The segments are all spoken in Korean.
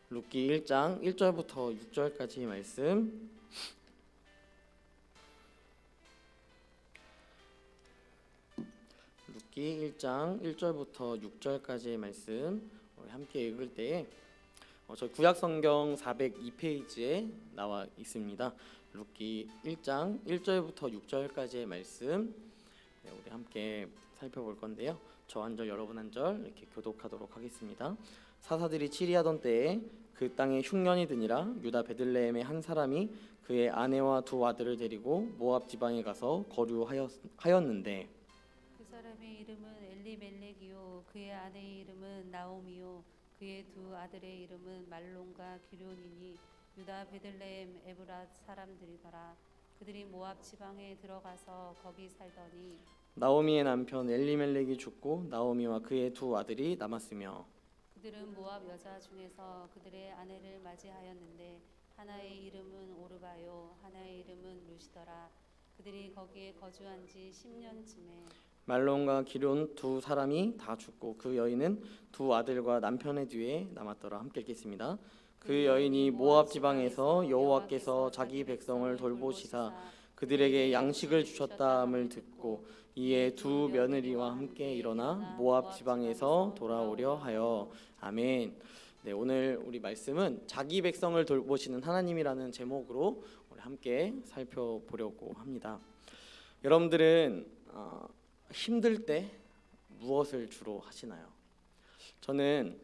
룻기 1장 1절부터 6절까지 말씀. 룻기 1장 1절부터 6절까지의 말씀 우리 함께 읽을 때에 저희 구약성경 402페이지에 나와 있습니다. 룻기 1장 1절부터 6절까지의 말씀 우리 함께 살펴볼 건데요. 저 한 절 여러분 한 절 이렇게 교독하도록 하겠습니다. 사사들이 치리하던 때에 그 땅에 흉년이 드니라. 유다 베들레헴의 한 사람이 그의 아내와 두 아들을 데리고 모압 지방에 가서 거류하였는데 그 사람의 이름은 엘리멜렉이요 그의 아내의 이름은 나오미요 그의 두 아들의 이름은 말론과 기럯이니 유다 베들레헴 에브랏 사람들이더라. 그들이 모압 지방에 들어가서 거기 살더니 나오미의 남편 엘리멜렉이 죽고 나오미와 그의 두 아들이 남았으며 그들은 모압 여자 중에서 그들의 아내를 맞이하였는데 하나의 이름은 오르바요 하나의 이름은 루시더라. 그들이 거기에 거주한 지 10년쯤에 말론과 기럯 두 사람이 다 죽고 그 여인은 두 아들과 남편의 뒤에 남았더라. 함께 읽겠습니다. 그 여인이 모압 지방에서 여호와께서 자기 백성을 돌보시사 그들에게 양식을 주셨다함을 듣고 이에 두 며느리와 함께 일어나 모압 지방에서 돌아오려 하여. 아멘. 네, 오늘 우리 말씀은 자기 백성을 돌보시는 하나님이라는 제목으로 우리 함께 살펴보려고 합니다. 여러분들은 힘들 때 무엇을 주로 하시나요? 저는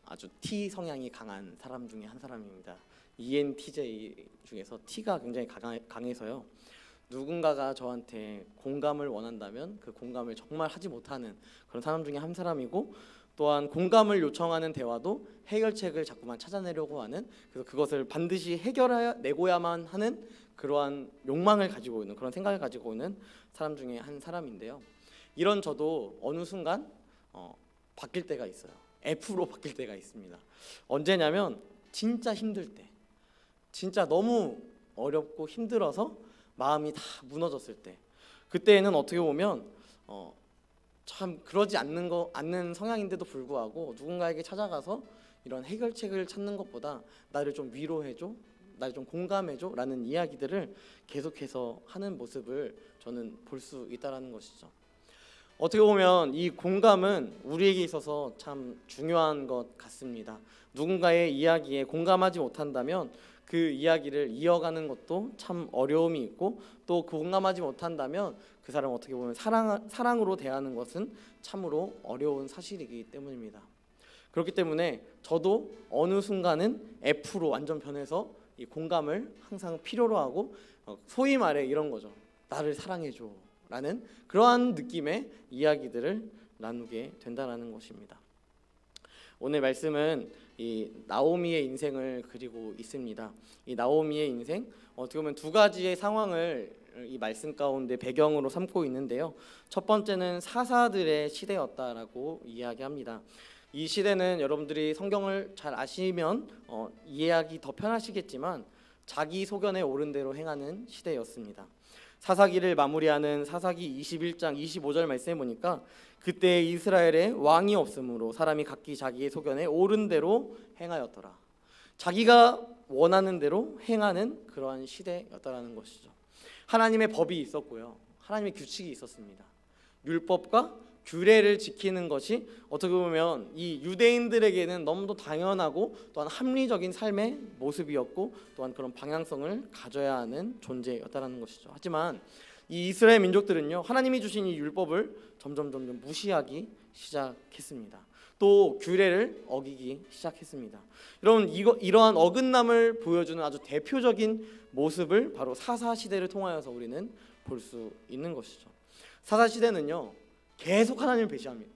아주 T 성향이 강한 사람 중에 한 사람입니다. ENTJ 중에서 T가 굉장히 강해서요. 누군가가 저한테 공감을 원한다면 그 공감을 정말 하지 못하는 그런 사람 중에 한 사람이고, 또한 공감을 요청하는 대화도 해결책을 자꾸만 찾아내려고 하는, 그래서 그것을 반드시 해결해내고야만 하는 그러한 욕망을 가지고 있는, 그런 생각을 가지고 있는 사람 중에 한 사람인데요. 이런 저도 어느 순간 바뀔 때가 있어요. F로 바뀔 때가 있습니다. 언제냐면 진짜 힘들 때, 진짜 너무 어렵고 힘들어서 마음이 다 무너졌을 때, 그때에는 어떻게 보면 참 그러지 않는 성향인데도 불구하고 누군가에게 찾아가서 이런 해결책을 찾는 것보다 나를 좀 위로해줘, 나를 좀 공감해줘 라는 이야기들을 계속해서 하는 모습을 저는 볼 수 있다는 것이죠. 어떻게 보면 이 공감은 우리에게 있어서 참 중요한 것 같습니다. 누군가의 이야기에 공감하지 못한다면 그 이야기를 이어가는 것도 참 어려움이 있고, 또 공감하지 못한다면 그 사람을 어떻게 보면 사랑으로 대하는 것은 참으로 어려운 사실이기 때문입니다. 그렇기 때문에 저도 어느 순간은 F로 완전 변해서 이 공감을 항상 필요로 하고, 소위 말해 이런 거죠. 나를 사랑해줘 라는 그러한 느낌의 이야기들을 나누게 된다는 것입니다. 오늘 말씀은 이 나오미의 인생을 그리고 있습니다. 이 나오미의 인생, 어떻게 보면 두 가지의 상황을 이 말씀 가운데 배경으로 삼고 있는데요. 첫 번째는 사사들의 시대였다라고 이야기합니다. 이 시대는 여러분들이 성경을 잘 아시면 이해하기 더 편하시겠지만 자기 소견에 옳은 대로 행하는 시대였습니다. 사사기를 마무리하는 사사기 21장 25절 말씀에 보니까 그때 이스라엘에 왕이 없으므로 사람이 각기 자기의 소견에 옳은 대로 행하였더라. 자기가 원하는 대로 행하는 그러한 시대였다라는 것이죠. 하나님의 법이 있었고요. 하나님의 규칙이 있었습니다. 율법과 규례를 지키는 것이 어떻게 보면 이 유대인들에게는 너무도 당연하고 또한 합리적인 삶의 모습이었고, 또한 그런 방향성을 가져야 하는 존재였다는 것이죠. 하지만 이 이스라엘 민족들은요, 하나님이 주신 이 율법을 점점 무시하기 시작했습니다. 또 규례를 어기기 시작했습니다. 여러분, 이러한 어긋남을 보여주는 아주 대표적인 모습을 바로 사사시대를 통하여서 우리는 볼 수 있는 것이죠. 사사시대는요, 계속 하나님을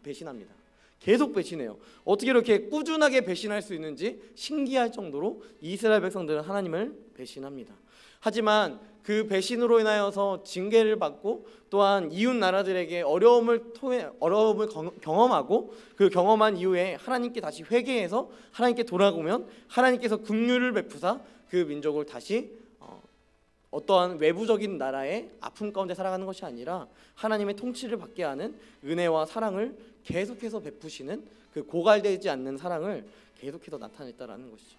배신합니다. 계속 배신해요. 어떻게 이렇게 꾸준하게 배신할 수 있는지 신기할 정도로 이스라엘 백성들은 하나님을 배신합니다. 하지만 그 배신으로 인하여서 징계를 받고, 또한 이웃 나라들에게 어려움을 경험하고, 그 경험한 이후에 하나님께 다시 회개해서 하나님께 돌아오면 하나님께서 긍휼을 베푸사 그 민족을 다시 어떠한 외부적인 나라의 아픔 가운데 살아가는 것이 아니라 하나님의 통치를 받게 하는 은혜와 사랑을 계속해서 베푸시는 그 고갈되지 않는 사랑을 계속해서 나타냈다라는 것이죠.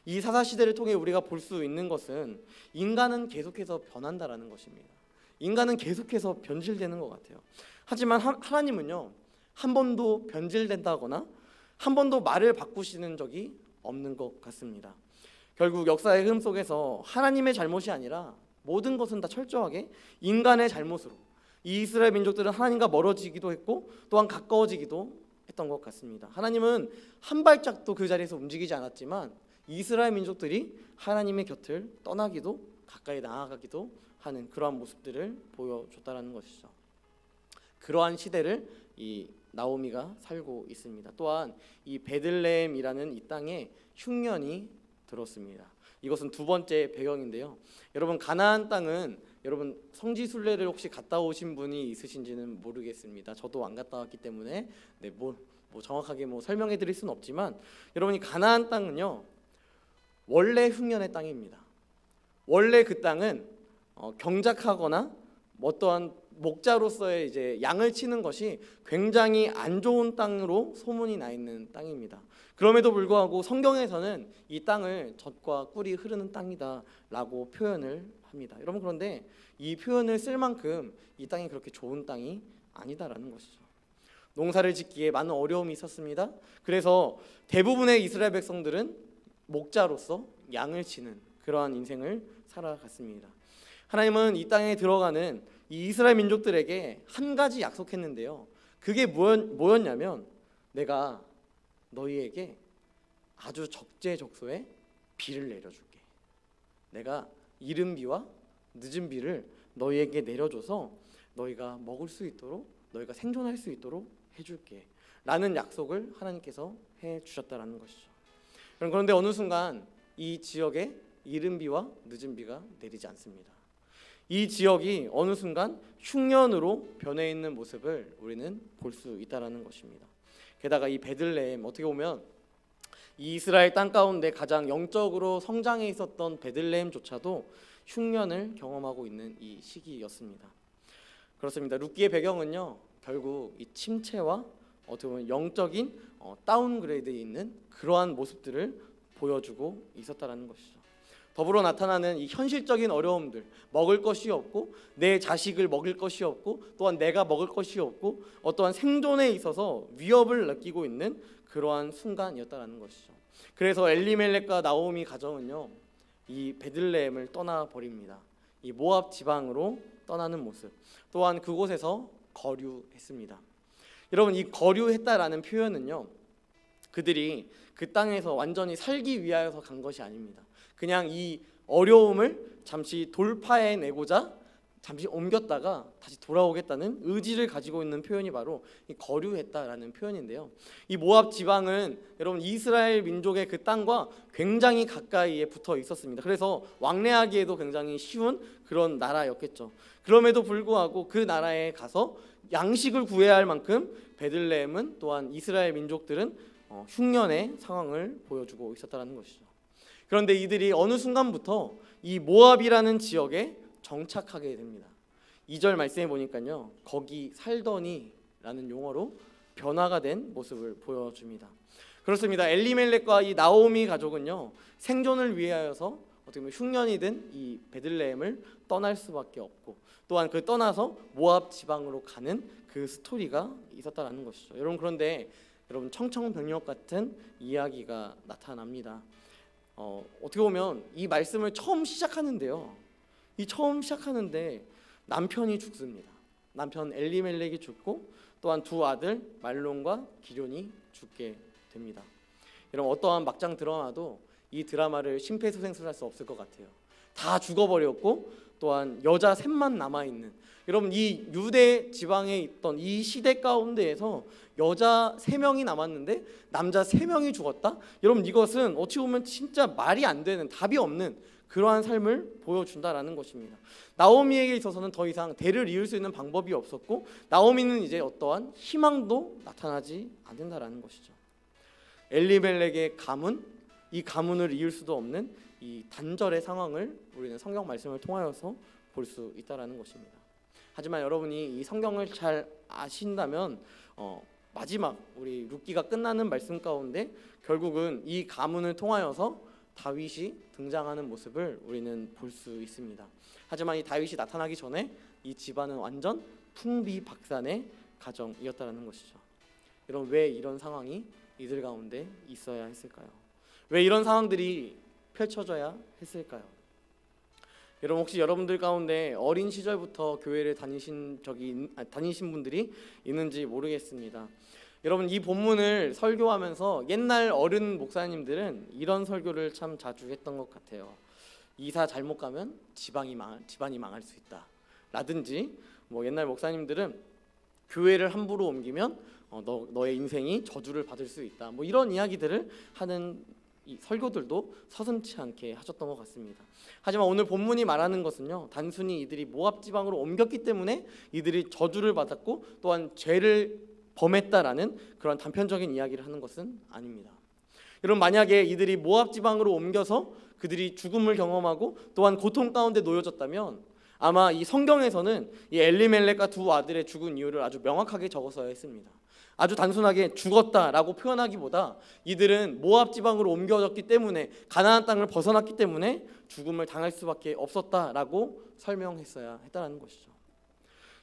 이 사사시대를 통해 우리가 볼 수 있는 것은 인간은 계속해서 변한다라는 것입니다. 인간은 계속해서 변질되는 것 같아요. 하지만 하나님은요, 한 번도 변질된다거나 한 번도 말을 바꾸시는 적이 없는 것 같습니다. 결국 역사의 흐름 속에서 하나님의 잘못이 아니라 모든 것은 다 철저하게 인간의 잘못으로 이 이스라엘 민족들은 하나님과 멀어지기도 했고 또한 가까워지기도 했던 것 같습니다. 하나님은 한 발짝도 그 자리에서 움직이지 않았지만 이스라엘 민족들이 하나님의 곁을 떠나기도 가까이 나아가기도 하는 그러한 모습들을 보여줬다라는 것이죠. 그러한 시대를 이 나오미가 살고 있습니다. 또한 이 베들레헴이라는 이 땅에 흉년이 들었습니다. 이것은 두 번째 배경인데요. 여러분, 가나안 땅은 여러분 성지 순례를 혹시 갔다 오신 분이 있으신지는 모르겠습니다. 저도 안 갔다 왔기 때문에 뭐 정확하게 설명해 드릴 수는 없지만, 여러분이 가나안 땅은요, 원래 흉년의 땅입니다. 원래 그 땅은 경작하거나 어떠한 목자로서의 이제 양을 치는 것이 굉장히 안 좋은 땅으로 소문이 나 있는 땅입니다. 그럼에도 불구하고 성경에서는 이 땅을 젖과 꿀이 흐르는 땅이다라고 표현을 합니다. 여러분, 그런데 이 표현을 쓸 만큼 이 땅이 그렇게 좋은 땅이 아니다라는 것이죠. 농사를 짓기에 많은 어려움이 있었습니다. 그래서 대부분의 이스라엘 백성들은 목자로서 양을 치는 그러한 인생을 살아갔습니다. 하나님은 이 땅에 들어가는 이 이스라엘 민족들에게 한 가지 약속했는데요. 그게 뭐였냐면, 내가 너희에게 아주 적재적소에 비를 내려줄게. 내가 이른 비와 늦은 비를 너희에게 내려줘서 너희가 먹을 수 있도록, 너희가 생존할 수 있도록 해줄게 라는 약속을 하나님께서 해주셨다라는 것이죠. 그런데 어느 순간 이 지역에 이른 비와 늦은 비가 내리지 않습니다. 이 지역이 어느 순간 흉년으로 변해 있는 모습을 우리는 볼 수 있다라는 것입니다. 게다가 이 베들레헴, 어떻게 보면 이 이스라엘 땅 가운데 가장 영적으로 성장해 있었던 베들레헴조차도 흉년을 경험하고 있는 이 시기였습니다. 그렇습니다. 룻기의 배경은요, 결국 이 침체와 어떻게 보면 영적인 다운그레이드에 있는 그러한 모습들을 보여주고 있었다라는 것이죠. 더불어 나타나는 이 현실적인 어려움들, 먹을 것이 없고 내 자식을 먹일 것이 없고 또한 내가 먹을 것이 없고 어떠한 생존에 있어서 위협을 느끼고 있는 그러한 순간이었다라는 것이죠. 그래서 엘리멜렉과 나오미 가정은요, 이 베들레헴을 떠나버립니다. 이 모압 지방으로 떠나는 모습, 또한 그곳에서 거류했습니다. 여러분, 이 거류했다라는 표현은요, 그들이 그 땅에서 완전히 살기 위하여서 간 것이 아닙니다. 그냥 이 어려움을 잠시 돌파해내고자 잠시 옮겼다가 다시 돌아오겠다는 의지를 가지고 있는 표현이 바로 이 거류했다라는 표현인데요. 이 모압 지방은 여러분 이스라엘 민족의 그 땅과 굉장히 가까이에 붙어 있었습니다. 그래서 왕래하기에도 굉장히 쉬운 그런 나라였겠죠. 그럼에도 불구하고 그 나라에 가서 양식을 구해야 할 만큼 베들레헴은 또한 이스라엘 민족들은 흉년의 상황을 보여주고 있었다는 것이죠. 그런데 이들이 어느 순간부터 이 모압이라는 지역에 정착하게 됩니다. 2절 말씀해 보니까요, 거기 살더니라는 용어로 변화가 된 모습을 보여줍니다. 그렇습니다. 엘리멜렉과 이 나오미 가족은요, 생존을 위하여서 어떻게 보면 흉년이든 이 베들레헴을 떠날 수밖에 없고, 또한 그 떠나서 모압 지방으로 가는 그 스토리가 있었다라는 것이죠. 여러분, 그런데 여러분 청천벽력 같은 이야기가 나타납니다. 어떻게 보면 이 말씀을 처음 시작하는데요, 이 처음 시작하는데 남편이 죽습니다. 남편 엘리멜렉이 죽고 또한 두 아들 말론과 기럯이 죽게 됩니다. 여러분, 어떠한 막장 드라마도 이 드라마를 심폐소생술할 수 없을 것 같아요. 다 죽어버렸고 또한 여자 셋만 남아있는, 여러분 이 유대 지방에 있던 이 시대 가운데에서 여자 3명이 남았는데 남자 3명이 죽었다? 여러분, 이것은 어찌 보면 진짜 말이 안 되는, 답이 없는 그러한 삶을 보여준다라는 것입니다. 나오미에게 있어서는 더 이상 대를 이을 수 있는 방법이 없었고, 나오미는 이제 어떠한 희망도 나타나지 않는다라는 것이죠. 엘리멜렉의 가문, 이 가문을 이을 수도 없는 이 단절의 상황을 우리는 성경 말씀을 통하여서 볼 수 있다라는 것입니다. 하지만 여러분이 이 성경을 잘 아신다면 마지막 우리 룻기가 끝나는 말씀 가운데 결국은 이 가문을 통하여서 다윗이 등장하는 모습을 우리는 볼 수 있습니다. 하지만 이 다윗이 나타나기 전에 이 집안은 완전 풍비박산의 가정이었다는 것이죠. 여러분, 왜 이런 상황이 이들 가운데 있어야 했을까요? 왜 이런 상황들이 펼쳐져야 했을까요? 여러분, 혹시 여러분들 가운데 어린 시절부터 교회를 다니신 분들이 있는지 모르겠습니다. 여러분, 이 본문을 설교하면서 옛날 어른 목사님들은 이런 설교를 참 자주 했던 것 같아요. 이사 잘못 가면 집안이 망할 수 있다 라든지, 옛날 목사님들은 교회를 함부로 옮기면 너의 인생이 저주를 받을 수 있다, 이런 이야기들을 하는 이 설교들도 서슴지 않게 하셨던 것 같습니다. 하지만 오늘 본문이 말하는 것은요, 단순히 이들이 모압 지방으로 옮겼기 때문에 이들이 저주를 받았고 또한 죄를 범했다라는 그런 단편적인 이야기를 하는 것은 아닙니다. 여러분, 만약에 이들이 모압 지방으로 옮겨서 그들이 죽음을 경험하고 또한 고통 가운데 놓여졌다면 아마 이 성경에서는 이 엘리멜렉과 두 아들의 죽은 이유를 아주 명확하게 적었어야 했습니다. 아주 단순하게 죽었다라고 표현하기보다 이들은 모압 지방으로 옮겨졌기 때문에, 가나안 땅을 벗어났기 때문에 죽음을 당할 수밖에 없었다라고 설명했어야 했다는 것이죠.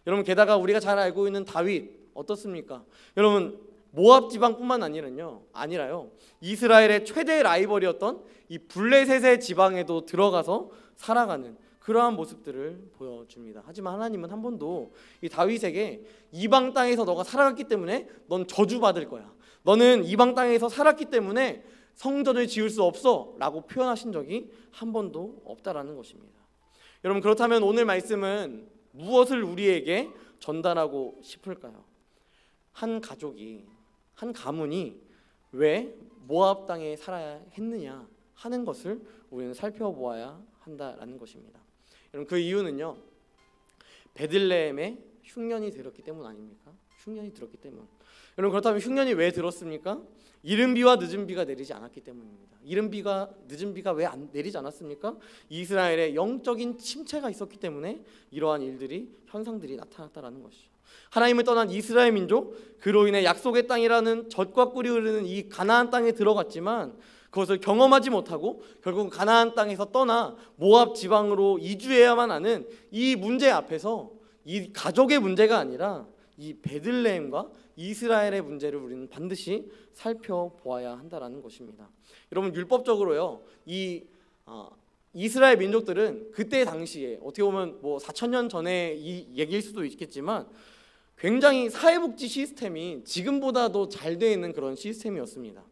여러분, 게다가 우리가 잘 알고 있는 다윗 어떻습니까? 여러분, 모압 지방뿐만 아니라요, 이스라엘의 최대 라이벌이었던 이 블레셋의 지방에도 들어가서 살아가는 그러한 모습들을 보여줍니다. 하지만 하나님은 한 번도 이 다윗에게 이방 땅에서 너가 살아갔기 때문에 넌 저주받을 거야, 너는 이방 땅에서 살았기 때문에 성전을 지을 수 없어 라고 표현하신 적이 한 번도 없다라는 것입니다. 여러분, 그렇다면 오늘 말씀은 무엇을 우리에게 전달하고 싶을까요? 한 가족이, 한 가문이 왜 모압 땅에 살아야 했느냐 하는 것을 우리는 살펴보아야 한다라는 것입니다. 여러분, 그 이유는요, 베들레헴에 흉년이 들었기 때문 아닙니까? 흉년이 들었기 때문. 여러분, 그렇다면 흉년이 왜 들었습니까? 이른 비와 늦은 비가 내리지 않았기 때문입니다. 이른 비가 늦은 비가 왜 안 내리지 않았습니까? 이스라엘의 영적인 침체가 있었기 때문에 이러한 현상들이 나타났다라는 것이죠. 하나님을 떠난 이스라엘 민족, 그로 인해 약속의 땅이라는 젖과 꿀이 흐르는 이 가나안 땅에 들어갔지만 그것을 경험하지 못하고 결국 가나안 땅에서 떠나 모압 지방으로 이주해야만 하는 이 문제 앞에서 이 가족의 문제가 아니라 이 베들레헴과 이스라엘의 문제를 우리는 반드시 살펴보아야 한다라는 것입니다. 여러분, 율법적으로요, 이스라엘 민족들은 그때 당시에 어떻게 보면 4,000년 전에 이 얘기일 수도 있겠지만 굉장히 사회복지 시스템이 지금보다도 잘 되어 있는 그런 시스템이었습니다.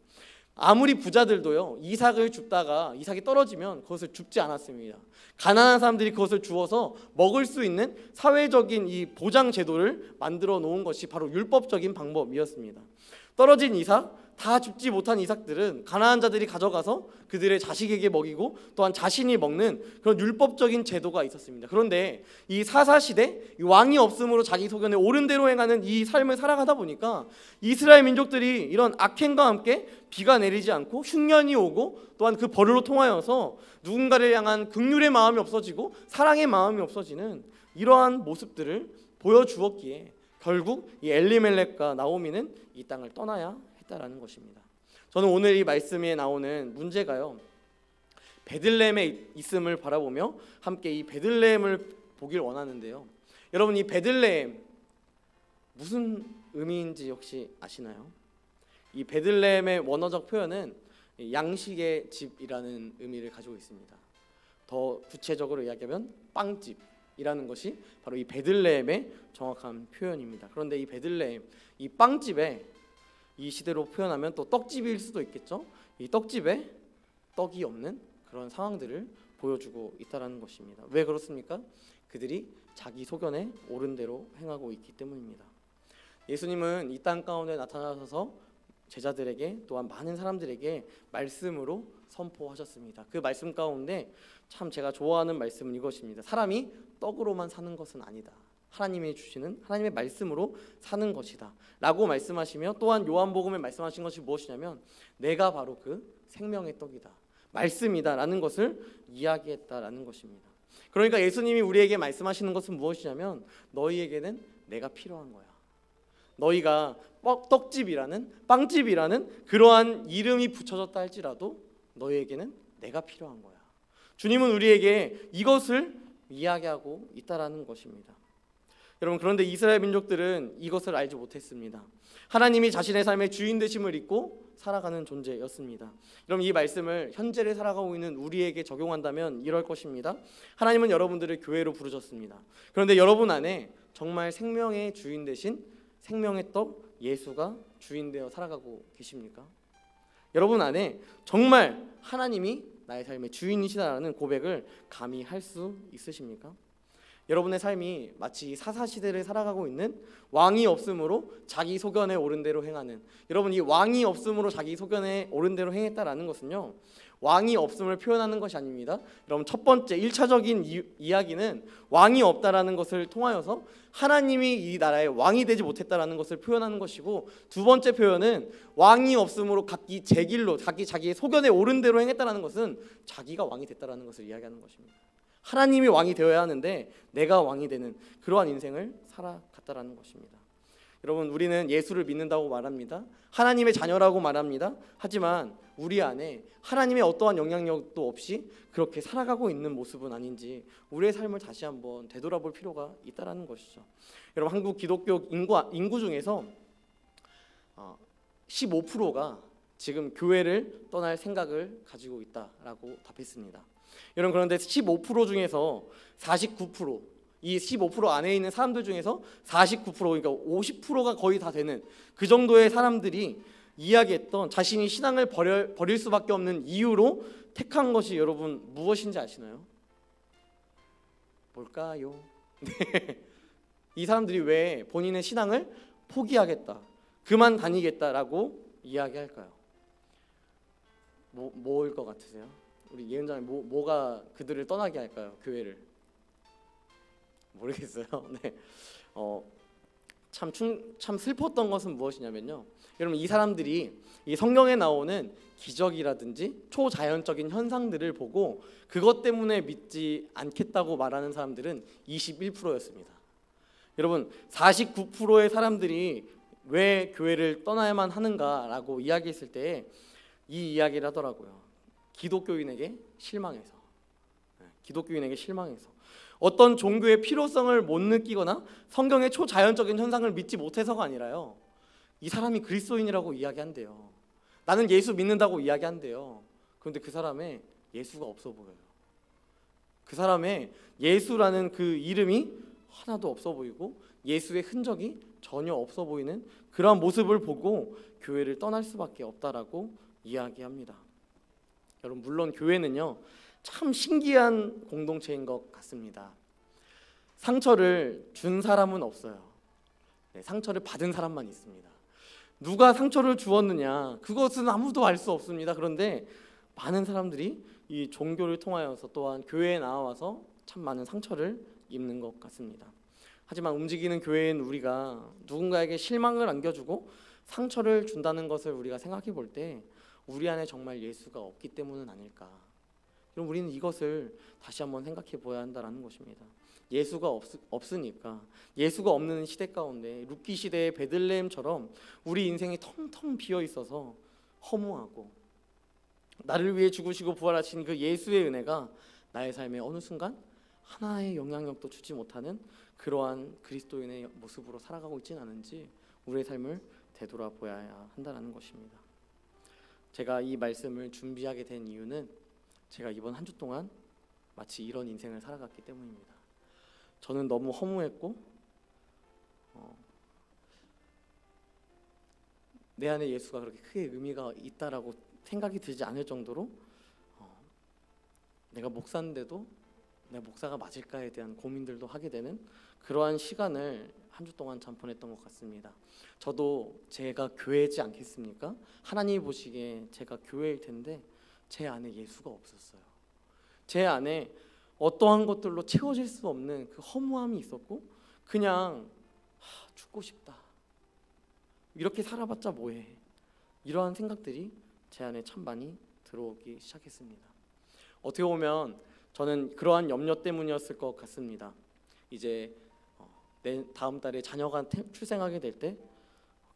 아무리 부자들도요, 이삭이 떨어지면 그것을 줍지 않았습니다. 가난한 사람들이 그것을 주어서 먹을 수 있는 사회적인 이 보장 제도를 만들어 놓은 것이 바로 율법적인 방법이었습니다. 떨어진 이삭, 다 죽지 못한 이삭들은 가나안 자들이 가져가서 그들의 자식에게 먹이고 또한 자신이 먹는 그런 율법적인 제도가 있었습니다. 그런데 이 사사시대, 이 왕이 없음으로 자기 소견에 옳은 대로 행하는 이 삶을 살아가다 보니까 이스라엘 민족들이 이런 악행과 함께 비가 내리지 않고 흉년이 오고 또한 그 벌로 통하여서 누군가를 향한 긍휼의 마음이 없어지고 사랑의 마음이 없어지는 이러한 모습들을 보여주었기에 결국 이 엘리멜렉과 나오미는 이 땅을 떠나야 했다라는 것입니다. 저는 오늘 이 말씀에 나오는 문제가요, 베들레헴에 있음을 바라보며 함께 이 베들레헴을 보길 원하는데요. 여러분, 이 베들레헴 무슨 의미인지 혹시 아시나요? 이 베들레헴의 원어적 표현은 양식의 집이라는 의미를 가지고 있습니다. 더 구체적으로 이야기하면 빵집이라는 것이 바로 이 베들레헴의 정확한 표현입니다. 그런데 이 베들레헴, 이 빵집에 이 시대로 표현하면 또 떡집일 수도 있겠죠. 이 떡집에 떡이 없는 그런 상황들을 보여주고 있다는 것입니다. 왜 그렇습니까? 그들이 자기 소견에 옳은 대로 행하고 있기 때문입니다. 예수님은 이 땅 가운데 나타나셔서 제자들에게 또한 많은 사람들에게 말씀으로 선포하셨습니다. 그 말씀 가운데 참 제가 좋아하는 말씀은 이것입니다. 사람이 떡으로만 사는 것은 아니다. 하나님이 주시는 하나님의 말씀으로 사는 것이다 라고 말씀하시며, 또한 요한복음에 말씀하신 것이 무엇이냐면 내가 바로 그 생명의 떡이다, 말씀이다 라는 것을 이야기했다라는 것입니다. 그러니까 예수님이 우리에게 말씀하시는 것은 무엇이냐면 너희에게는 내가 필요한 거야. 너희가 떡집이라는 빵집이라는 그러한 이름이 붙여졌다 할지라도 너희에게는 내가 필요한 거야. 주님은 우리에게 이것을 이야기하고 있다라는 것입니다. 여러분, 그런데 이스라엘 민족들은 이것을 알지 못했습니다. 하나님이 자신의 삶의 주인 되심을 잊고 살아가는 존재였습니다. 여러분, 이 말씀을 현재를 살아가고 있는 우리에게 적용한다면 이럴 것입니다. 하나님은 여러분들을 교회로 부르셨습니다. 그런데 여러분 안에 정말 생명의 주인 되신 생명의 떡 예수가 주인 되어 살아가고 계십니까? 여러분 안에 정말 하나님이 나의 삶의 주인이시다라는 고백을 감히 할 수 있으십니까? 여러분의 삶이 마치 사사시대를 살아가고 있는 왕이 없음으로 자기 소견에 옳은 대로 행하는, 여러분, 이 왕이 없음으로 자기 소견에 옳은 대로 행했다라는 것은요, 왕이 없음을 표현하는 것이 아닙니다. 여러분, 첫 번째 1차적인 이야기는 왕이 없다라는 것을 통하여서 하나님이 이 나라의 왕이 되지 못했다라는 것을 표현하는 것이고, 두 번째 표현은 왕이 없음으로 각기 제 길로 각기 자기의 소견에 옳은 대로 행했다라는 것은 자기가 왕이 됐다라는 것을 이야기하는 것입니다. 하나님이 왕이 되어야 하는데 내가 왕이 되는 그러한 인생을 살아갔다라는 것입니다. 여러분, 우리는 예수를 믿는다고 말합니다. 하나님의 자녀라고 말합니다. 하지만 우리 안에 하나님의 어떠한 영향력도 없이 그렇게 살아가고 있는 모습은 아닌지 우리의 삶을 다시 한번 되돌아볼 필요가 있다라는 것이죠. 여러분, 한국 기독교 인구 중에서 15%가 지금 교회를 떠날 생각을 가지고 있다라고 답했습니다. 여러분, 그런데 15% 중에서 49%, 이 15% 안에 있는 사람들 중에서 49%, 그러니까 50%가 거의 다 되는 그 정도의 사람들이 이야기했던 자신이 신앙을 버릴 수밖에 없는 이유로 택한 것이 여러분 무엇인지 아시나요? 뭘까요? 네. 이 사람들이 왜 본인의 신앙을 포기하겠다, 그만 다니겠다라고 이야기할까요? 뭐일 것 같으세요? 우리 예언자님 뭐가 그들을 떠나게 할까요? 교회를 모르겠어요. 네, 참 슬펐던 것은 무엇이냐면요, 여러분, 이 사람들이 이 성경에 나오는 기적이라든지 초자연적인 현상들을 보고 그것 때문에 믿지 않겠다고 말하는 사람들은 21%였습니다. 여러분, 49%의 사람들이 왜 교회를 떠나야만 하는가라고 이야기했을 때 이 이야기를 하더라고요. 기독교인에게 실망해서, 기독교인에게 실망해서, 어떤 종교의 필요성을 못 느끼거나 성경의 초자연적인 현상을 믿지 못해서가 아니라요, 이 사람이 그리스도인이라고 이야기한대요. 나는 예수 믿는다고 이야기한대요. 그런데 그 사람의 예수가 없어 보여요. 그 사람의 예수라는 그 이름이 하나도 없어 보이고 예수의 흔적이 전혀 없어 보이는 그러한 모습을 보고 교회를 떠날 수밖에 없다라고 이야기합니다. 여러분, 물론 교회는요 참 신기한 공동체인 것 같습니다. 상처를 준 사람은 없어요. 네, 상처를 받은 사람만 있습니다. 누가 상처를 주었느냐, 그것은 아무도 알 수 없습니다. 그런데 많은 사람들이 이 종교를 통하여서 또한 교회에 나와서 참 많은 상처를 입는 것 같습니다. 하지만 움직이는 교회인 우리가 누군가에게 실망을 안겨주고 상처를 준다는 것을 우리가 생각해 볼 때 우리 안에 정말 예수가 없기 때문은 아닐까. 그럼 우리는 이것을 다시 한번 생각해 보아야 한다는 것입니다. 예수가 없으니까, 예수가 없는 시대 가운데 룻기 시대의 베들레헴처럼 우리 인생이 텅텅 비어 있어서 허무하고, 나를 위해 죽으시고 부활하신 그 예수의 은혜가 나의 삶에 어느 순간 하나의 영향력도 주지 못하는 그러한 그리스도인의 모습으로 살아가고 있지는 않은지 우리의 삶을 되돌아보아야 한다는 것입니다. 제가 이 말씀을 준비하게 된 이유는 제가 이번 한 주 동안 마치 이런 인생을 살아갔기 때문입니다. 저는 너무 허무했고 내 안에 예수가 그렇게 크게 의미가 있다라고 생각이 들지 않을 정도로 내가 목사인데도 내가 목사가 맞을까에 대한 고민들도 하게 되는 그러한 시간을 한 주 동안 참 보냈던 것 같습니다. 저도 제가 교회지 않겠습니까? 하나님이 보시기에 제가 교회일 텐데 제 안에 예수가 없었어요. 제 안에 어떠한 것들로 채워질 수 없는 그 허무함이 있었고, 그냥 죽고 싶다, 이렇게 살아봤자 뭐해, 이러한 생각들이 제 안에 참 많이 들어오기 시작했습니다. 어떻게 보면 저는 그러한 염려 때문이었을 것 같습니다. 이제 내 다음 달에 자녀가 출생하게 될 때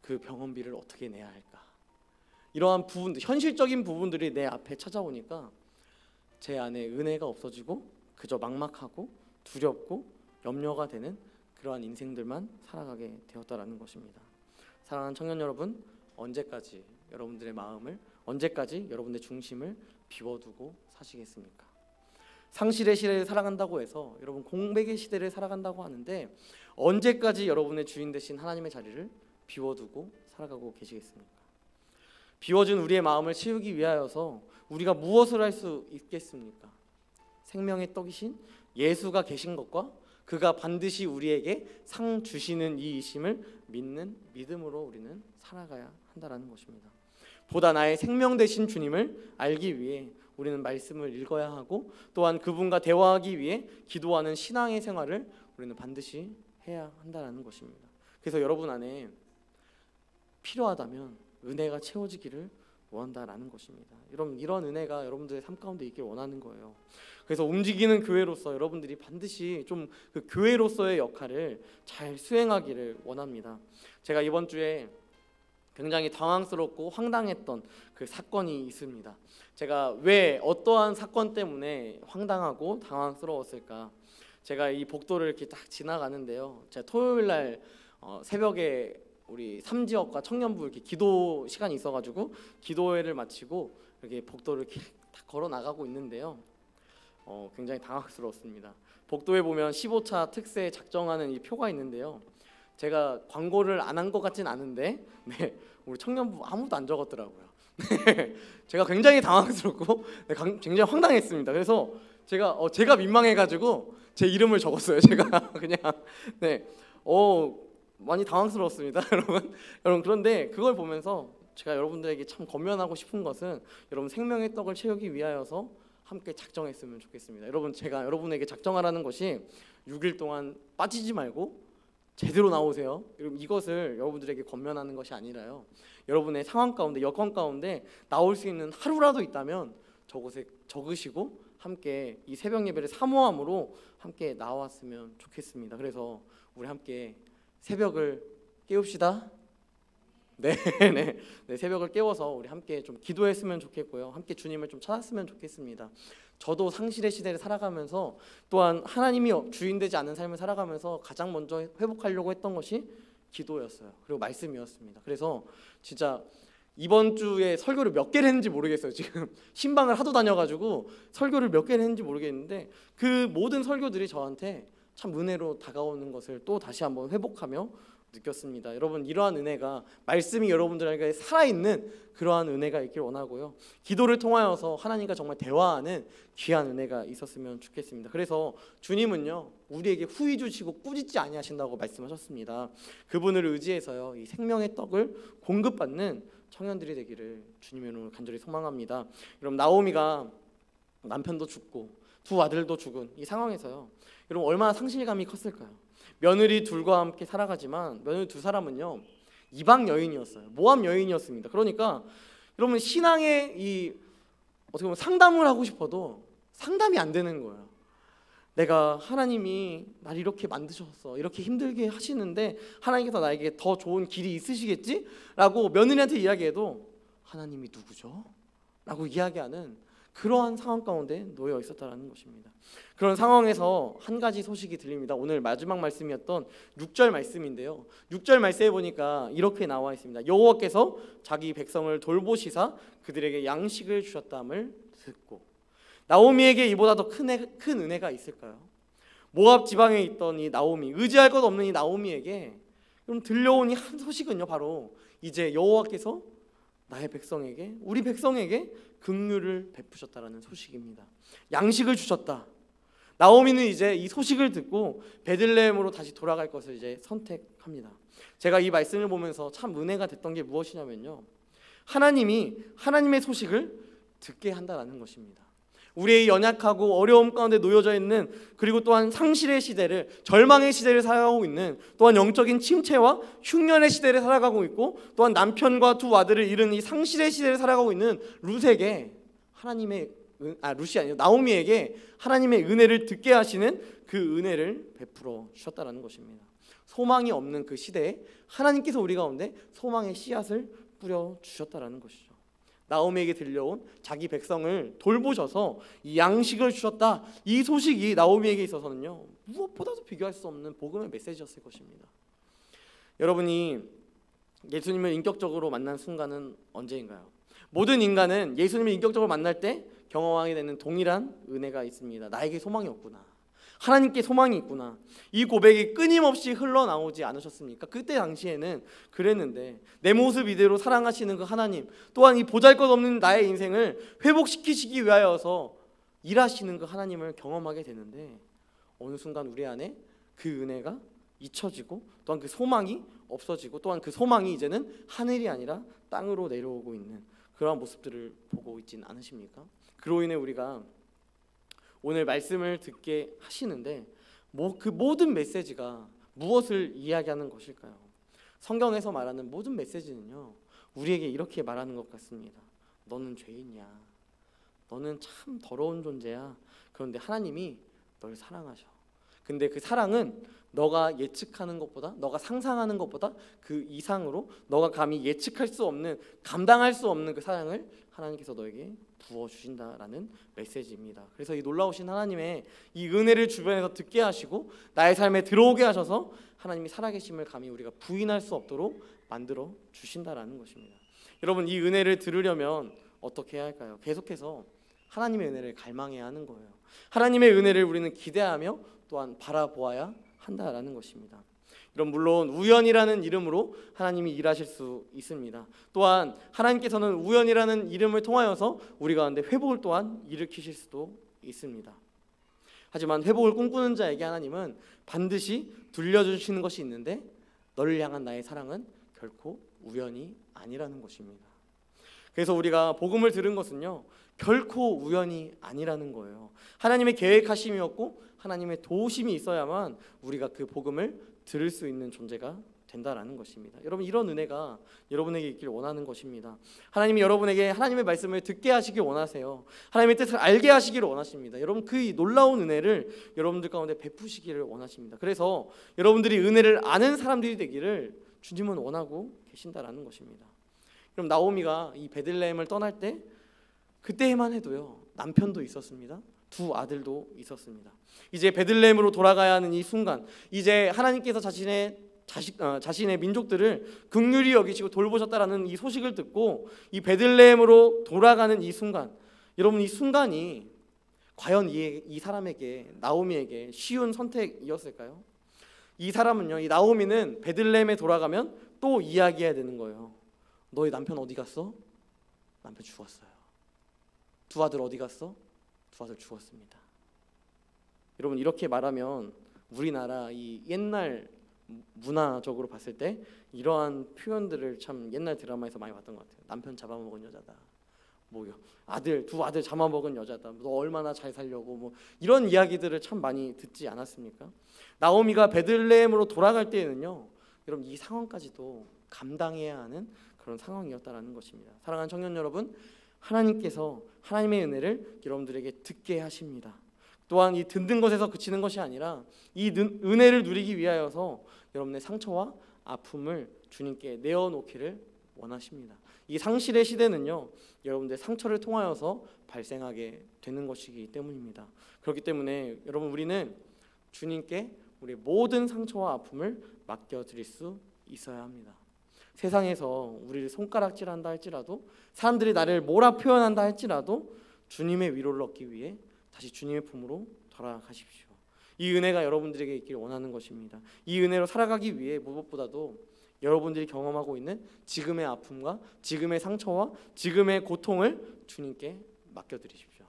그 병원비를 어떻게 내야 할까? 이러한 부분들, 현실적인 부분들이 내 앞에 찾아오니까 제 안에 은혜가 없어지고 그저 막막하고 두렵고 염려가 되는 그러한 인생들만 살아가게 되었다라는 것입니다. 사랑하는 청년 여러분, 언제까지 여러분들의 마음을, 언제까지 여러분의 중심을 비워두고 사시겠습니까? 상실의 시대를 살아간다고 해서 여러분 공백의 시대를 살아간다고 하는데 언제까지 여러분의 주인 되신 하나님의 자리를 비워두고 살아가고 계시겠습니까? 비워진 우리의 마음을 채우기 위하여서 우리가 무엇을 할 수 있겠습니까? 생명의 떡이신 예수가 계신 것과 그가 반드시 우리에게 상 주시는 이이심을 믿는 믿음으로 우리는 살아가야 한다라는 것입니다. 보다 나의 생명 되신 주님을 알기 위해 우리는 말씀을 읽어야 하고 또한 그분과 대화하기 위해 기도하는 신앙의 생활을 우리는 반드시 해야 한다는 것입니다. 그래서 여러분 안에 필요하다면 은혜가 채워지기를 원한다라는 것입니다. 여러분 이런 은혜가 여러분들의 삶 가운데 있길 원하는 거예요. 그래서 움직이는 교회로서 여러분들이 반드시 좀 그 교회로서의 역할을 잘 수행하기를 원합니다. 제가 이번 주에 굉장히 당황스럽고 황당했던 그 사건이 있습니다. 제가 왜 어떠한 사건 때문에 황당하고 당황스러웠을까? 제가 이 복도를 이렇게 딱 지나가는데요. 제가 토요일 날 새벽에 우리 3지역과 청년부 이렇게 기도 시간이 있어가지고 기도회를 마치고 이렇게 복도를 이렇게 딱 걸어 나가고 있는데요. 굉장히 당황스러웠습니다. 복도에 보면 15차 특세 작정하는 이 표가 있는데요. 제가 광고를 안 한 것 같진 않은데 우리 청년부 아무도 안 적었더라고요. 제가 굉장히 당황스럽고 굉장히 황당했습니다. 그래서 제가 민망해가지고 제 이름을 적었어요. 제가 그냥 많이 당황스러웠습니다. 여러분 그런데 그걸 보면서 제가 여러분들에게 참 권면하고 싶은 것은 여러분 생명의 떡을 채우기 위하여서 함께 작정했으면 좋겠습니다. 여러분 제가 여러분에게 작정하라는 것이 6일 동안 빠지지 말고 제대로 나오세요. 이것을 여러분들에게 권면하는 것이 아니라요. 여러분의 상황 가운데 여건 가운데 나올 수 있는 하루라도 있다면 저곳에 적으시고 함께 이 새벽 예배를 사모함으로 함께 나왔으면 좋겠습니다. 그래서 우리 함께 새벽을 깨웁시다. 네, 새벽을 깨워서 우리 함께 좀 기도했으면 좋겠고요. 함께 주님을 좀 찾았으면 좋겠습니다. 저도 상실의 시대를 살아가면서 또한 하나님이 주인 되지 않은 삶을 살아가면서 가장 먼저 회복하려고 했던 것이 기도였어요. 그리고 말씀이었습니다. 그래서 진짜 이번 주에 설교를 몇 개를 했는지 모르겠어요. 지금 신방을 하도 다녀가지고 설교를 몇 개를 했는지 모르겠는데 그 모든 설교들이 저한테 참 은혜로 다가오는 것을 또 다시 한번 회복하며 느꼈습니다. 여러분 이러한 은혜가 말씀이 여러분들에게 살아있는 그러한 은혜가 있길 원하고요. 기도를 통하여서 하나님과 정말 대화하는 귀한 은혜가 있었으면 좋겠습니다. 그래서 주님은요 우리에게 후히 주시고 꾸짖지 아니하신다고 말씀하셨습니다. 그분을 의지해서요 이 생명의 떡을 공급받는 청년들이 되기를 주님의 이름으로 간절히 소망합니다. 여러분 나오미가 남편도 죽고 두 아들도 죽은 이 상황에서요 여러분 얼마나 상실감이 컸을까요? 며느리 둘과 함께 살아가지만 며느리 두 사람은요 이방 여인이었어요. 모함 여인이었습니다. 그러니까 여러분 신앙의 이 어떻게 보면 상담을 하고 싶어도 상담이 안 되는 거예요. 내가 하나님이 날 이렇게 만드셨어, 이렇게 힘들게 하시는데 하나님께서 나에게 더 좋은 길이 있으시겠지? 라고 며느리한테 이야기해도 하나님이 누구죠? 라고 이야기하는 그러한 상황 가운데 놓여 있었다는 것입니다. 그런 상황에서 한 가지 소식이 들립니다. 오늘 마지막 말씀이었던 6절 말씀인데요. 6절 말씀에 보니까 이렇게 나와 있습니다. 여호와께서 자기 백성을 돌보시사 그들에게 양식을 주셨다함을 듣고. 나오미에게 이보다 더 큰 은혜가 있을까요? 모압 지방에 있던 이 나오미, 의지할 것 없는 이 나오미에게 그럼 들려온 이 한 소식은요 바로 이제 여호와께서 나의 백성에게, 우리 백성에게 긍휼을 베푸셨다라는 소식입니다. 양식을 주셨다. 나오미는 이제 이 소식을 듣고 베들레헴으로 다시 돌아갈 것을 이제 선택합니다. 제가 이 말씀을 보면서 참 은혜가 됐던 게 무엇이냐면요, 하나님이 하나님의 소식을 듣게 한다라는 것입니다. 우리의 연약하고 어려움 가운데 놓여져 있는, 그리고 또한 상실의 시대를, 절망의 시대를 살아가고 있는, 또한 영적인 침체와 흉년의 시대를 살아가고 있고, 또한 남편과 두 아들을 잃은 이 상실의 시대를 살아가고 있는 룻에게 룻이 아니라 나오미에게 하나님의 은혜를 듣게 하시는 그 은혜를 베풀어 주셨다는 것입니다. 소망이 없는 그 시대에 하나님께서 우리 가운데 소망의 씨앗을 뿌려 주셨다라는 것이죠. 나오미에게 들려온 자기 백성을 돌보셔서 이 양식을 주셨다. 이 소식이 나오미에게 있어서는요, 무엇보다도 비교할 수 없는 복음의 메시지였을 것입니다. 여러분이 예수님을 인격적으로 만난 순간은 언제인가요? 모든 인간은 예수님을 인격적으로 만날 때 경험하게 되는 동일한 은혜가 있습니다. 나에게 소망이 없구나, 하나님께 소망이 있구나. 이 고백이 끊임없이 흘러나오지 않으셨습니까? 그때 당시에는 그랬는데 내 모습 이대로 사랑하시는 그 하나님, 또한 이 보잘것없는 나의 인생을 회복시키시기 위하여서 일하시는 그 하나님을 경험하게 되는데, 어느 순간 우리 안에 그 은혜가 잊혀지고 또한 그 소망이 없어지고 또한 그 소망이 이제는 하늘이 아니라 땅으로 내려오고 있는 그러한 모습들을 보고 있진 않으십니까? 그로 인해 우리가 오늘 말씀을 듣게 하시는데 그 모든 메시지가 무엇을 이야기하는 것일까요? 성경에서 말하는 모든 메시지는요, 우리에게 이렇게 말하는 것 같습니다. 너는 죄인이야. 너는 참 더러운 존재야. 그런데 하나님이 널 사랑하셔. 근데 그 사랑은 너가 예측하는 것보다, 너가 상상하는 것보다 그 이상으로 너가 감히 예측할 수 없는, 감당할 수 없는 그 사랑을 하나님께서 너에게 부어주신다라는 메시지입니다. 그래서 이 놀라우신 하나님의 이 은혜를 주변에서 듣게 하시고 나의 삶에 들어오게 하셔서 하나님이 살아계심을 감히 우리가 부인할 수 없도록 만들어 주신다라는 것입니다. 여러분, 이 은혜를 들으려면 어떻게 해야 할까요? 계속해서 하나님의 은혜를 갈망해야 하는 거예요. 하나님의 은혜를 우리는 기대하며 또한 바라보아야 한다라는 것입니다. 여러분, 물론 우연이라는 이름으로 하나님이 일하실 수 있습니다. 또한 하나님께서는 우연이라는 이름을 통하여서 우리 가운데 회복을 또한 일으키실 수도 있습니다. 하지만 회복을 꿈꾸는 자에게 하나님은 반드시 들려주시는 것이 있는데, 너를 향한 나의 사랑은 결코 우연이 아니라는 것입니다. 그래서 우리가 복음을 들은 것은요, 결코 우연이 아니라는 거예요. 하나님의 계획하심이었고 하나님의 도우심이 있어야만 우리가 그 복음을 들을 수 있는 존재가 된다라는 것입니다. 여러분, 이런 은혜가 여러분에게 있길 원하는 것입니다. 하나님이 여러분에게 하나님의 말씀을 듣게 하시길 원하세요. 하나님의 뜻을 알게 하시기를 원하십니다. 여러분, 그 놀라운 은혜를 여러분들 가운데 베푸시기를 원하십니다. 그래서 여러분들이 은혜를 아는 사람들이 되기를 주님은 원하고 계신다라는 것입니다. 그럼 나오미가 이 베들레헴을 떠날 때 그때만 해도요, 남편도 있었습니다. 두 아들도 있었습니다. 이제 베들레헴으로 돌아가야 하는 이 순간, 이제 하나님께서 자신의 민족들을 긍휼히 여기시고 돌보셨다라는 이 소식을 듣고 이 베들레헴으로 돌아가는 이 순간, 여러분, 이 순간이 과연 이 사람에게, 나오미에게 쉬운 선택이었을까요? 이 사람은요, 이 나오미는 베들레헴에 돌아가면 또 이야기해야 되는 거예요. 너희 남편 어디 갔어? 남편 죽었어요. 두 아들 어디 갔어? 두 아들 죽었습니다. 여러분, 이렇게 말하면 우리나라 이 옛날 문화적으로 봤을 때 이러한 표현들을 참 옛날 드라마에서 많이 봤던 것 같아요. 남편 잡아먹은 여자다, 뭐 두 아들 잡아먹은 여자다, 너 얼마나 잘 살려고, 뭐 이런 이야기들을 참 많이 듣지 않았습니까? 나오미가 베들레헴으로 돌아갈 때에는요, 여러분, 이 상황까지도 감당해야 하는 그런 상황이었다라는 것입니다. 사랑하는 청년 여러분, 하나님께서 하나님의 은혜를 여러분들에게 듣게 하십니다. 또한 이 듣는 것에서 그치는 것이 아니라 이 은혜를 누리기 위하여서 여러분의 상처와 아픔을 주님께 내어놓기를 원하십니다. 이 상실의 시대는요, 여러분들의 상처를 통하여서 발생하게 되는 것이기 때문입니다. 그렇기 때문에 여러분, 우리는 주님께 우리의 모든 상처와 아픔을 맡겨드릴 수 있어야 합니다. 세상에서 우리를 손가락질한다 할지라도, 사람들이 나를 뭐라 표현한다 할지라도 주님의 위로를 얻기 위해 다시 주님의 품으로 돌아가십시오. 이 은혜가 여러분들에게 있기를 원하는 것입니다. 이 은혜로 살아가기 위해 무엇보다도 여러분들이 경험하고 있는 지금의 아픔과 지금의 상처와 지금의 고통을 주님께 맡겨드리십시오.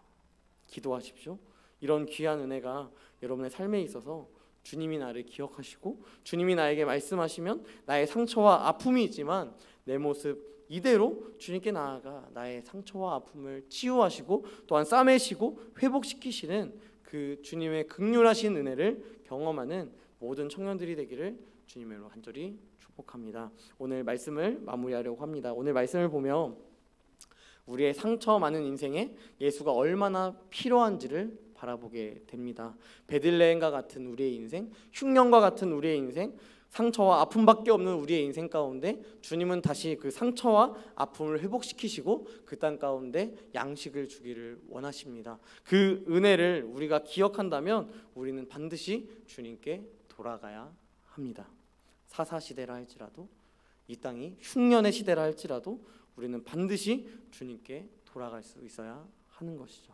기도하십시오. 이런 귀한 은혜가 여러분의 삶에 있어서 주님이 나를 기억하시고 주님이 나에게 말씀하시면 나의 상처와 아픔이 있지만 내 모습 이대로 주님께 나아가 나의 상처와 아픔을 치유하시고 또한 싸매시고 회복시키시는 그 주님의 긍휼하신 은혜를 경험하는 모든 청년들이 되기를 주님으로 간절히 축복합니다. 오늘 말씀을 마무리하려고 합니다. 오늘 말씀을 보면 우리의 상처 많은 인생에 예수가 얼마나 필요한지를 바라보게 됩니다. 베들레헴과 같은 우리의 인생, 흉년과 같은 우리의 인생, 상처와 아픔밖에 없는 우리의 인생 가운데 주님은 다시 그 상처와 아픔을 회복시키시고 그 땅 가운데 양식을 주기를 원하십니다. 그 은혜를 우리가 기억한다면 우리는 반드시 주님께 돌아가야 합니다. 사사시대라 할지라도, 이 땅이 흉년의 시대라 할지라도 우리는 반드시 주님께 돌아갈 수 있어야 하는 것이죠.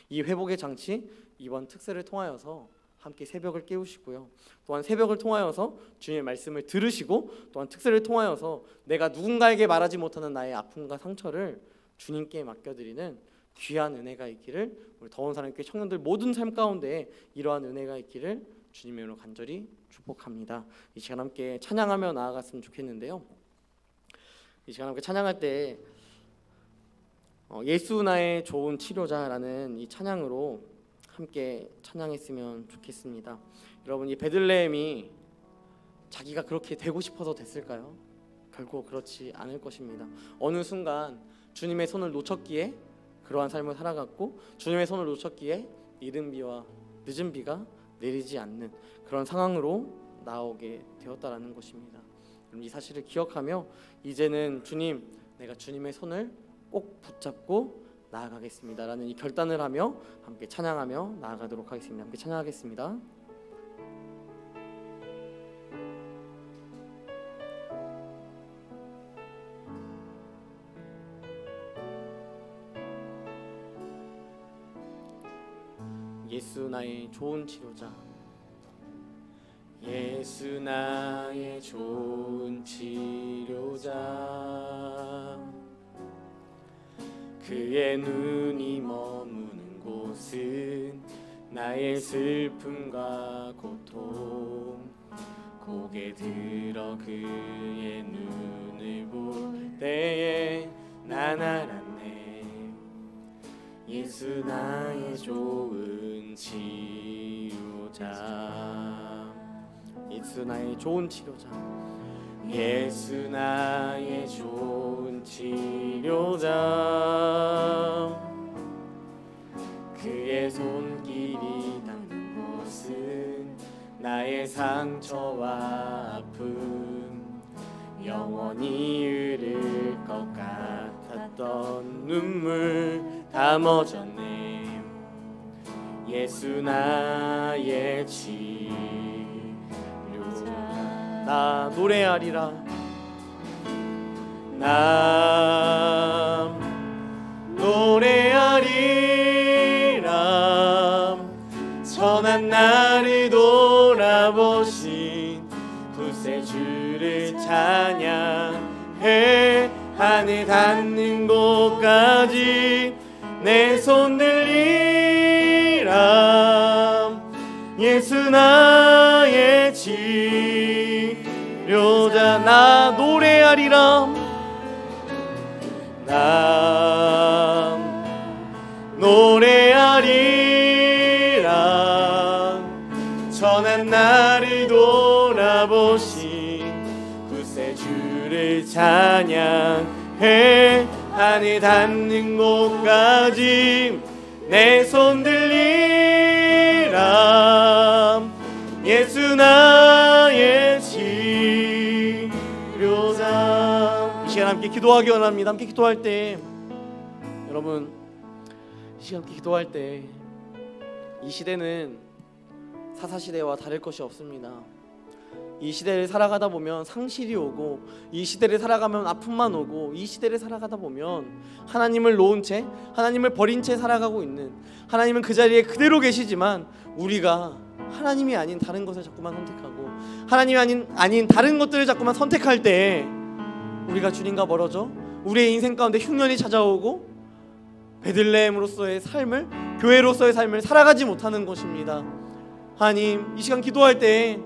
이 회복의 장치, 이번 특세를 통하여서 함께 새벽을 깨우시고요, 또한 새벽을 통하여서 주님의 말씀을 들으시고, 또한 특세를 통하여서 내가 누군가에게 말하지 못하는 나의 아픔과 상처를 주님께 맡겨드리는 귀한 은혜가 있기를, 우리 더운 사랑교회 청년들 모든 삶 가운데 이러한 은혜가 있기를 주님의 이름으로 간절히 축복합니다. 이 시간 함께 찬양하며 나아갔으면 좋겠는데요, 이 시간 함께 찬양할 때 예수 나의 좋은 치료자라는 이 찬양으로 함께 찬양했으면 좋겠습니다. 여러분, 이 베들레헴이 자기가 그렇게 되고 싶어서 됐을까요? 결코 그렇지 않을 것입니다. 어느 순간 주님의 손을 놓쳤기에 그러한 삶을 살아갔고, 주님의 손을 놓쳤기에 이른 비와 늦은 비가 내리지 않는 그런 상황으로 나오게 되었다라는 것입니다. 이 사실을 기억하며 이제는 주님, 내가 주님의 손을 꼭 붙잡고 나아가겠습니다 라는 이 결단을 하며 함께 찬양하며 나아가도록 하겠습니다. 함께 찬양하겠습니다. 예수 나의 좋은 치료자, 예수 나의 좋은 치료자, 그의 눈이 머무는 곳은 나의 슬픔과 고통, 고개 들어 그의 눈을 볼 때에 난 알았네. 예수 나의 좋은 치료자, 예수 나의 좋은 치료자, 예수 나의 좋은 치료자, 그의 손길이 닿는 곳은 나의 상처와 아픔, 영원히 흐를 것 같았던 눈물 다 멎었네. 예수 나의 치료자, 나 노래하리라. 나 노래하리라. 선한 나를 돌아보신 구세주를 찬양해. 하늘 닿는 곳까지 내 손 들리라. 예수 나의 치료자, 나 노래하리라. 나 노래하리라. 선한 나를 돌아보신 구세주를 찬양해. 하늘 닿는 곳까지 내 손 들리라. 예수 나의 치료자. 이 시간 함께 기도하기 원합니다. 함께 기도할 때, 여러분, 이 시간 함께 기도할 때, 이 시대는 사사시대와 다를 것이 없습니다. 이 시대를 살아가다 보면 상실이 오고, 이 시대를 살아가면 아픔만 오고, 이 시대를 살아가다 보면 하나님을 놓은 채, 하나님을 버린 채 살아가고 있는, 하나님은 그 자리에 그대로 계시지만 우리가 하나님이 아닌 다른 것을 자꾸만 선택하고, 하나님이 아닌 다른 것들을 자꾸만 선택할 때 우리가 주님과 멀어져 우리의 인생 가운데 흉년이 찾아오고 베들레헴으로서의 삶을, 교회로서의 삶을 살아가지 못하는 것입니다. 하나님, 이 시간 기도할 때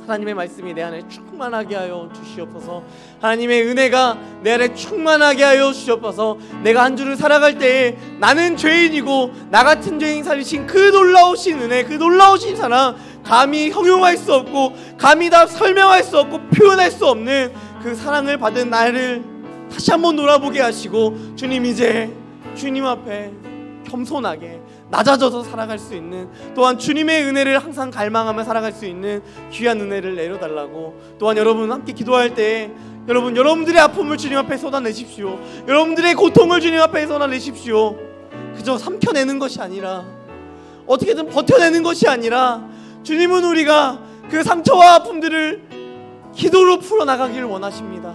하나님의 말씀이 내 안에 충만하게 하여 주시옵소서. 하나님의 은혜가 내 안에 충만하게 하여 주시옵소서. 내가 한 주를 살아갈 때에 나는 죄인이고 나 같은 죄인 살리신 그 놀라우신 은혜, 그 놀라우신 사랑, 감히 형용할 수 없고 감히 다 설명할 수 없고 표현할 수 없는 그 사랑을 받은 나를 다시 한번 돌아보게 하시고 주님 이제 주님 앞에 겸손하게 낮아져서 살아갈 수 있는, 또한 주님의 은혜를 항상 갈망하며 살아갈 수 있는 귀한 은혜를 내려달라고, 또한 여러분 함께 기도할 때 여러분들의 아픔을 주님 앞에 쏟아내십시오. 여러분들의 고통을 주님 앞에 쏟아내십시오. 그저 삼켜내는 것이 아니라, 어떻게든 버텨내는 것이 아니라, 주님은 우리가 그 상처와 아픔들을 기도로 풀어나가기를 원하십니다.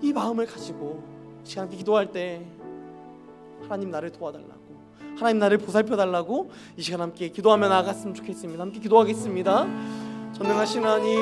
이 마음을 가지고 시간 함께 기도할 때 하나님 나를 도와달라고, 하나님 나를 보살펴달라고 이 시간 함께 기도하며 나아갔으면 좋겠습니다. 함께 기도하겠습니다. 전능하신 하나님,